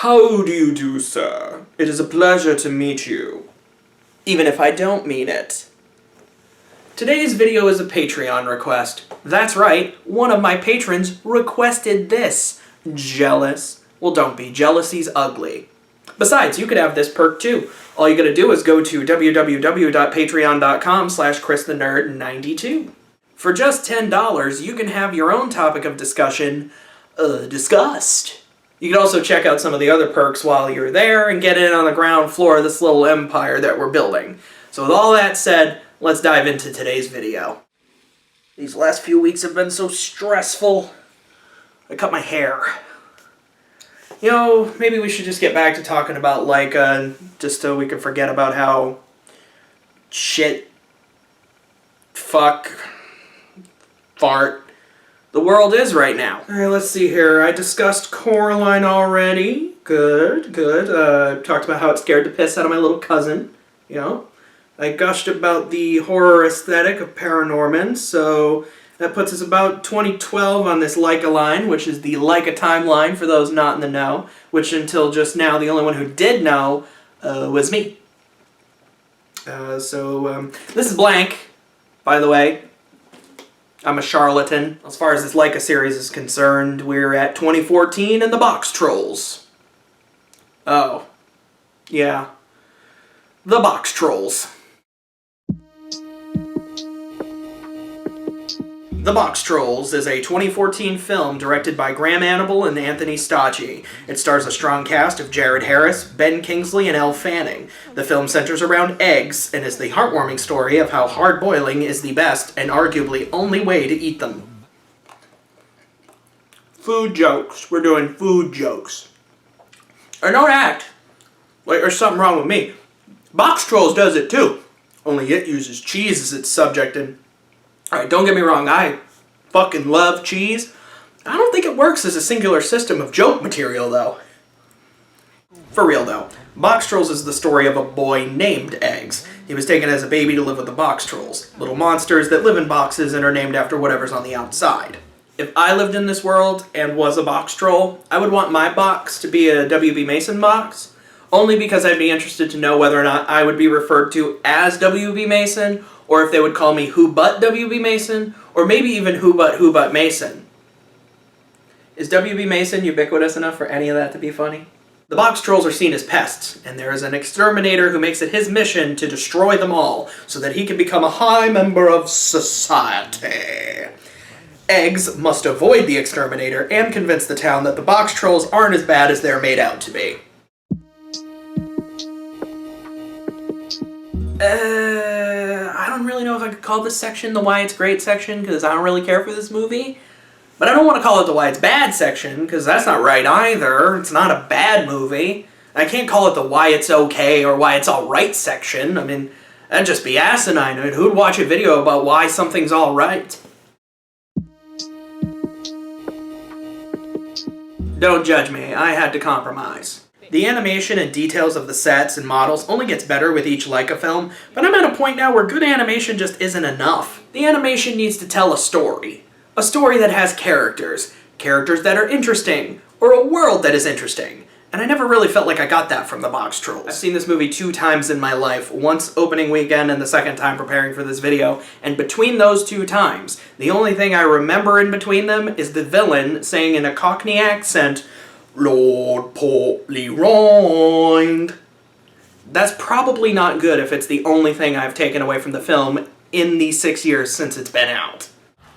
How do you do, sir? It is a pleasure to meet you. Even if I don't mean it. Today's video is a Patreon request. That's right, one of my patrons requested this. Jealous? Well, don't be. Jealousy's ugly. Besides, you could have this perk too. All you gotta do is go to www.patreon.com/ChrisTheNerd92. For just $10, you can have your own topic of discussion discussed. You can also check out some of the other perks while you're there and get in on the ground floor of this little empire that we're building. So with all that said, let's dive into today's video. These last few weeks have been so stressful. I cut my hair. You know, maybe we should just get back to talking about Laika, just so we can forget about how fart the world is right now. Alright, let's see here. I discussed Coraline already. Good. Talked about how it scared the piss out of my little cousin. You know? I gushed about the horror aesthetic of Paranorman, so that puts us about 2012 on this Laika line, which is the Laika timeline for those not in the know, which until just now, the only one who did know was me. This is blank, by the way. I'm a charlatan. As far as this Laika series is concerned, we're at 2014 and the Boxtrolls. Oh. Yeah. The Boxtrolls. The Boxtrolls is a 2014 film directed by Graham Annable and Anthony Stacchi. It stars a strong cast of Jared Harris, Ben Kingsley, and Elle Fanning. The film centers around eggs and is the heartwarming story of how hard-boiling is the best and arguably only way to eat them. Food jokes. We're doing food jokes. Or don't act like there's something wrong with me. Boxtrolls does it too, only it uses cheese as its subject and... Alright, don't get me wrong, I fucking love cheese. I don't think it works as a singular system of joke material, though. For real, though. Boxtrolls is the story of a boy named Eggs. He was taken as a baby to live with the Boxtrolls, little monsters that live in boxes and are named after whatever's on the outside. If I lived in this world and was a Boxtroll, I would want my box to be a W.B. Mason box, only because I'd be interested to know whether or not I would be referred to as W.B. Mason, or if they would call me Who But W.B. Mason, or maybe even Who But Mason. Is W.B. Mason ubiquitous enough for any of that to be funny? The Boxtrolls are seen as pests, and there is an exterminator who makes it his mission to destroy them all, so that he can become a high member of society. Eggs must avoid the exterminator and convince the town that the Boxtrolls aren't as bad as they're made out to be. I don't really know if I could call this section the Why It's Great section, because I don't really care for this movie. But I don't want to call it the Why It's Bad section, because that's not right either. It's not a bad movie. I can't call it the Why It's Okay or Why It's Alright section. I mean, that'd just be asinine. I mean, who'd watch a video about why something's alright? Don't judge me, I had to compromise. The animation and details of the sets and models only gets better with each Laika film, but I'm at a point now where good animation just isn't enough. The animation needs to tell a story. A story that has characters. Characters that are interesting. Or a world that is interesting. And I never really felt like I got that from the Boxtrolls. I've seen this movie 2 times in my life, once opening weekend and the second time preparing for this video, and between those 2 times, the only thing I remember in between them is the villain saying in a Cockney accent, "Lord Portly Rind." That's probably not good if it's the only thing I've taken away from the film in the 6 years since it's been out.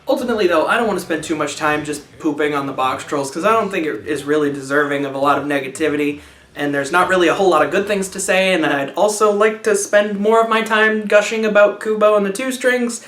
Ultimately, though, I don't want to spend too much time just pooping on the Boxtrolls, because I don't think it is really deserving of a lot of negativity, and there's not really a whole lot of good things to say, and I'd also like to spend more of my time gushing about Kubo and the Two Strings,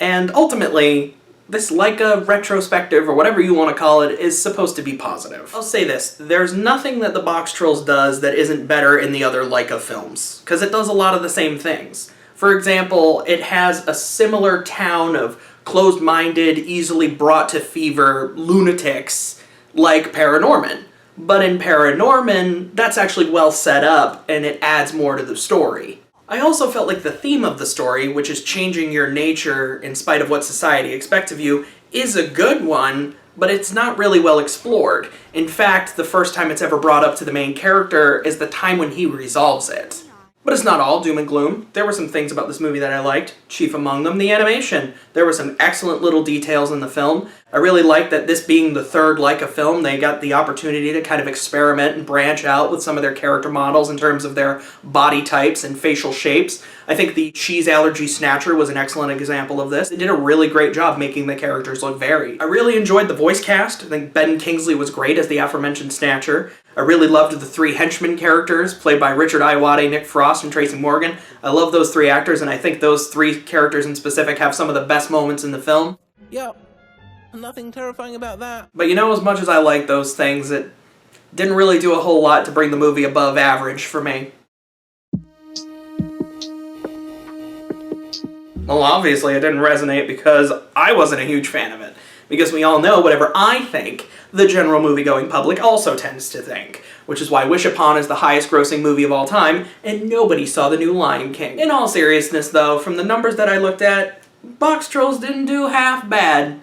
and ultimately, this Laika retrospective, or whatever you want to call it, is supposed to be positive. I'll say this, there's nothing that the Boxtrolls does that isn't better in the other Laika films, because it does a lot of the same things. For example, it has a similar town of closed-minded, easily brought to fever lunatics like Paranorman. But in Paranorman, that's actually well set up, and it adds more to the story. I also felt like the theme of the story, which is changing your nature in spite of what society expects of you, is a good one, but it's not really well explored. In fact, the first time it's ever brought up to the main character is the time when he resolves it. But it's not all doom and gloom. There were some things about this movie that I liked. Chief among them, the animation. There were some excellent little details in the film. I really liked that this being the third Laika film, they got the opportunity to kind of experiment and branch out with some of their character models in terms of their body types and facial shapes. I think the cheese allergy snatcher was an excellent example of this. They did a really great job making the characters look varied. I really enjoyed the voice cast. I think Ben Kingsley was great as the aforementioned Snatcher. I really loved the three henchmen characters, played by Richard Ayoade, Nick Frost, and Tracy Morgan. I love those three actors, and I think those three characters in specific have some of the best moments in the film. Yep, nothing terrifying about that. But you know, as much as I like those things, it didn't really do a whole lot to bring the movie above average for me. Well, obviously it didn't resonate because I wasn't a huge fan of it. Because we all know whatever I think, the general movie-going public also tends to think. Which is why Wish Upon is the highest-grossing movie of all time, and nobody saw the new Lion King. In all seriousness, though, from the numbers that I looked at, Boxtrolls didn't do half bad.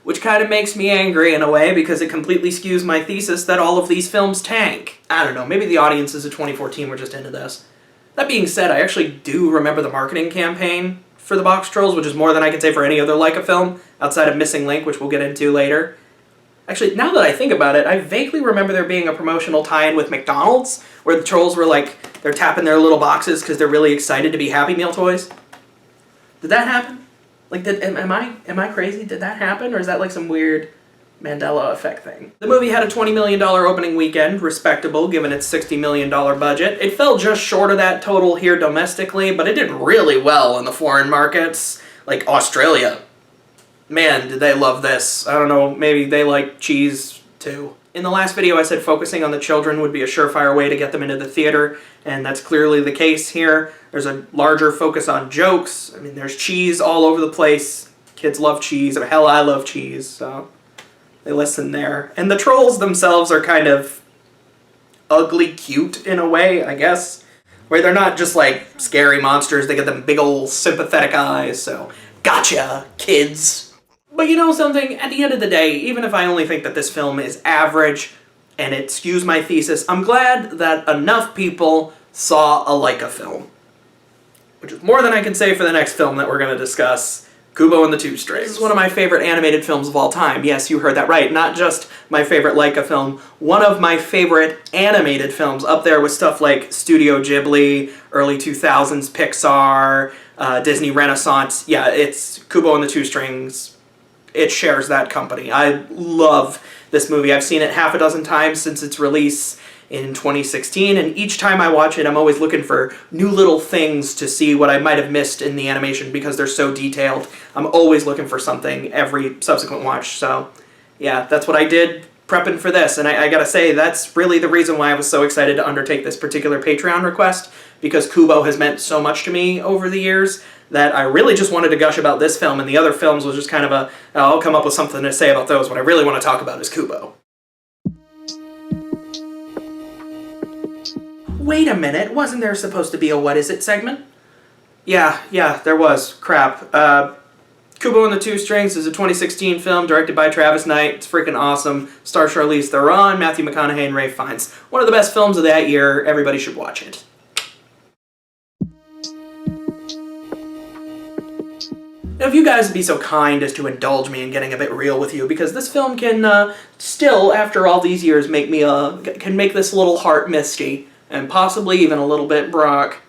Which kind of makes me angry in a way, because it completely skews my thesis that all of these films tank. I don't know, maybe the audiences of 2014 were just into this. That being said, I actually do remember the marketing campaign for the Boxtrolls, which is more than I can say for any other Laika film, outside of Missing Link, which we'll get into later. Actually, now that I think about it, I vaguely remember there being a promotional tie-in with McDonald's, where the trolls were like, they're tapping their little boxes because they're really excited to be Happy Meal toys. Did that happen? Like, am I crazy? Did that happen? Or is that like some weird Mandela effect thing? The movie had a $20 million opening weekend, respectable given its $60 million budget. It fell just short of that total here domestically, but it did really well in the foreign markets, like Australia. Man, did they love this. I don't know, maybe they like cheese too. In the last video I said focusing on the children would be a surefire way to get them into the theater, and that's clearly the case here. There's a larger focus on jokes. I mean, there's cheese all over the place. Kids love cheese. Hell, I love cheese, so they listen there. And the trolls themselves are kind of ugly cute in a way, I guess, where they're not just like scary monsters. They get them big old sympathetic eyes, so gotcha, kids. But you know something? At the end of the day, even if I only think that this film is average and it skews my thesis, I'm glad that enough people saw a Laika film. Which is more than I can say for the next film that we're going to discuss, Kubo and the Two Strings. This is one of my favorite animated films of all time. Yes, you heard that right. Not just my favorite Laika film, one of my favorite animated films, up there with stuff like Studio Ghibli, early 2000s Pixar, Disney Renaissance. Yeah, it's Kubo and the Two Strings. It shares that company. I love this movie. I've seen it half a dozen times since its release in 2016, and each time I watch it, I'm always looking for new little things to see what I might have missed in the animation because they're so detailed. I'm always looking for something every subsequent watch, so yeah, that's what I did prepping for this, and I gotta say, that's really the reason why I was so excited to undertake this particular Patreon request, because Kubo has meant so much to me over the years that I really just wanted to gush about this film, and the other films was just kind of I'll come up with something to say about those. What I really want to talk about is Kubo. Wait a minute, wasn't there supposed to be a What Is It segment? Yeah, there was. Crap. Kubo and the Two Strings is a 2016 film directed by Travis Knight. It's freaking awesome. Stars Charlize Theron, Matthew McConaughey, and Ralph Fiennes. One of the best films of that year. Everybody should watch it. Now, if you guys would be so kind as to indulge me in getting a bit real with you, because this film can still, after all these years, make me can make this little heart misty, and possibly even a little bit Brock.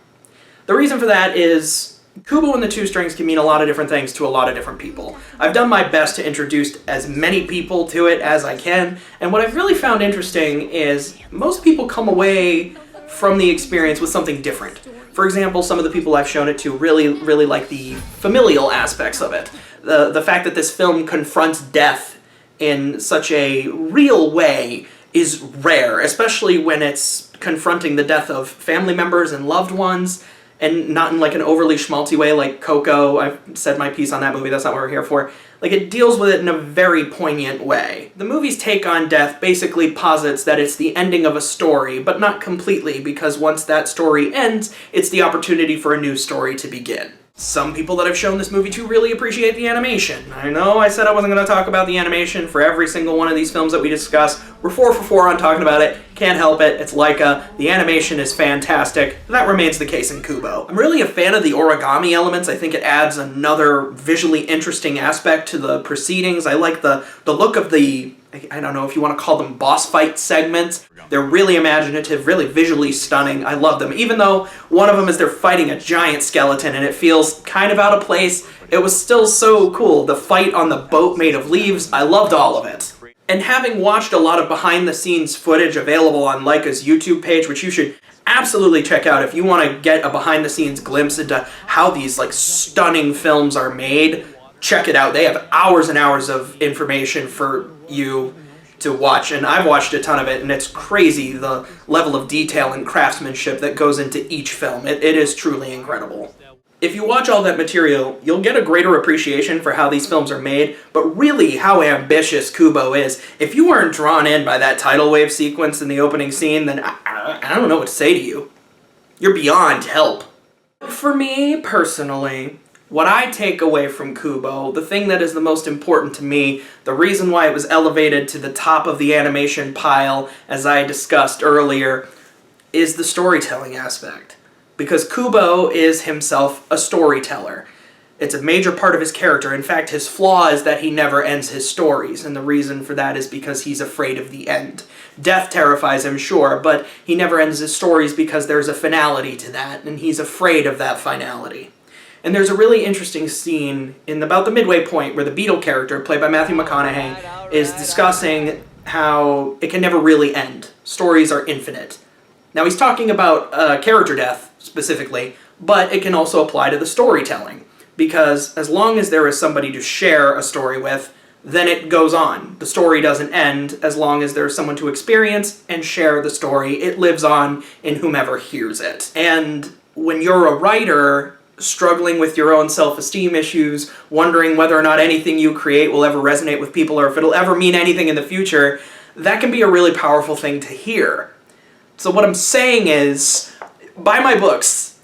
The reason for that is Kubo and the Two Strings can mean a lot of different things to a lot of different people. I've done my best to introduce as many people to it as I can, and what I've really found interesting is most people come away from the experience with something different. For example, some of the people I've shown it to really like the familial aspects of it. The fact that this film confronts death in such a real way is rare, especially when it's confronting the death of family members and loved ones, and not in like an overly schmaltzy way like Coco. I've said my piece on that movie, that's not what we're here for. Like, it deals with it in a very poignant way. The movie's take on death basically posits that it's the ending of a story, but not completely, because once that story ends, it's the opportunity for a new story to begin. Some people that I've shown this movie to really appreciate the animation. I know I said I wasn't going to talk about the animation for every single one of these films that we discuss. We're 4 for 4 on talking about it. Can't help it. It's Laika. The animation is fantastic. That remains the case in Kubo. I'm really a fan of the origami elements. I think it adds another visually interesting aspect to the proceedings. I like the look of the, I don't know if you want to call them boss fight segments. They're really imaginative, really visually stunning. I love them. Even though one of them is they're fighting a giant skeleton and it feels kind of out of place, it was still so cool. The fight on the boat made of leaves, I loved all of it. And having watched a lot of behind-the-scenes footage available on Laika's YouTube page, which you should absolutely check out if you want to get a behind-the-scenes glimpse into how these like stunning films are made, check it out. They have hours and hours of information for you to watch, and I've watched a ton of it, and it's crazy the level of detail and craftsmanship that goes into each film. It is truly incredible. If you watch all that material, you'll get a greater appreciation for how these films are made, but really how ambitious Kubo is. If you weren't drawn in by that tidal wave sequence in the opening scene, then I don't know what to say to you. You're beyond help. For me, personally, what I take away from Kubo, the thing that is the most important to me, the reason why it was elevated to the top of the animation pile, as I discussed earlier, is the storytelling aspect. Because Kubo is himself a storyteller. It's a major part of his character. In fact, his flaw is that he never ends his stories, and the reason for that is because he's afraid of the end. Death terrifies him, sure, but he never ends his stories because there's a finality to that, and he's afraid of that finality. And there's a really interesting scene in about the midway point where the Beetle character, played by Matthew McConaughey, is discussing how it can never really end. Stories are infinite. Now he's talking about character death, specifically, but it can also apply to the storytelling. Because as long as there is somebody to share a story with, then it goes on. The story doesn't end as long as there's someone to experience and share the story. It lives on in whomever hears it. And when you're a writer struggling with your own self-esteem issues, wondering whether or not anything you create will ever resonate with people or if it'll ever mean anything in the future, that can be a really powerful thing to hear. So what I'm saying is, buy my books.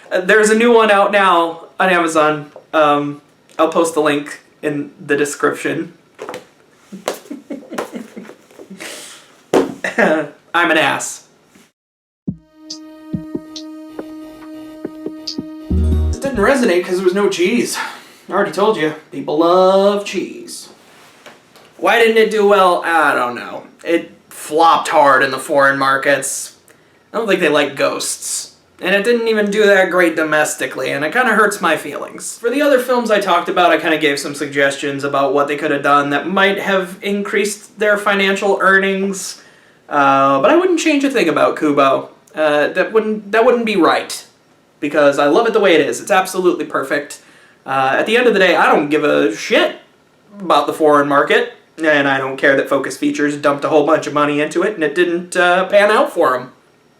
There's a new one out now on Amazon. I'll post the link in the description. I'm an ass. It didn't resonate because there was no cheese. I already told you, people love cheese. Why didn't it do well? I don't know. It flopped hard in the foreign markets. I don't think they like ghosts. And it didn't even do that great domestically, and it kind of hurts my feelings. For the other films I talked about, I kind of gave some suggestions about what they could have done that might have increased their financial earnings. But I wouldn't change a thing about Kubo. That wouldn't be right. Because I love it the way it is. It's absolutely perfect. At the end of the day, I don't give a shit about the foreign market. And I don't care that Focus Features dumped a whole bunch of money into it and it didn't pan out for them.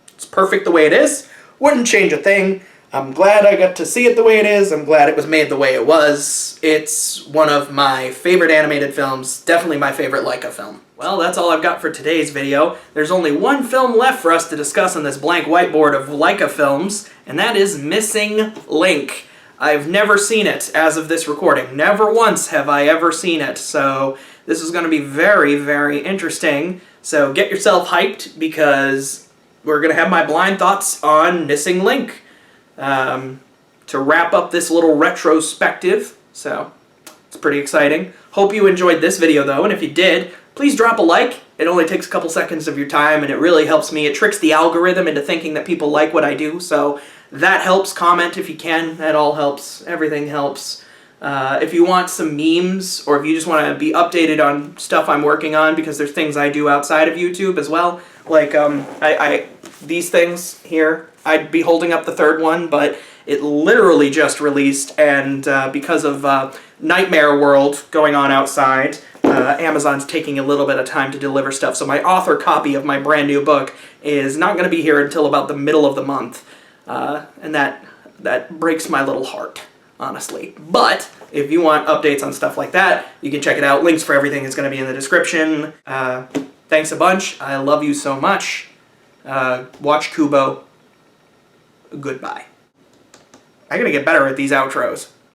It's perfect the way it is. Wouldn't change a thing. I'm glad I got to see it the way it is. I'm glad it was made the way it was. It's one of my favorite animated films. Definitely my favorite Laika film. Well, that's all I've got for today's video. There's only one film left for us to discuss on this blank whiteboard of Laika films, and that is Missing Link. I've never seen it as of this recording. Never once have I ever seen it, so this is going to be very, very interesting. So get yourself hyped because we're going to have my blind thoughts on Missing Link to wrap up this little retrospective. So it's pretty exciting. Hope you enjoyed this video though, and if you did, please drop a like. It only takes a couple seconds of your time and it really helps me. It tricks the algorithm into thinking that people like what I do, so that helps. Comment if you can. That all helps. Everything helps. If you want some memes, or if you just want to be updated on stuff I'm working on, because there's things I do outside of YouTube as well, like these things here. I'd be holding up the third one, but it literally just released, and because of Nightmare World going on outside, Amazon's taking a little bit of time to deliver stuff, so my author copy of my brand new book is not going to be here until about the middle of the month. And that breaks my little heart, honestly. But if you want updates on stuff like that, you can check it out. Links for everything is going to be in the description. Thanks a bunch. I love you so much. Watch Kubo. Goodbye. I gotta get better at these outros.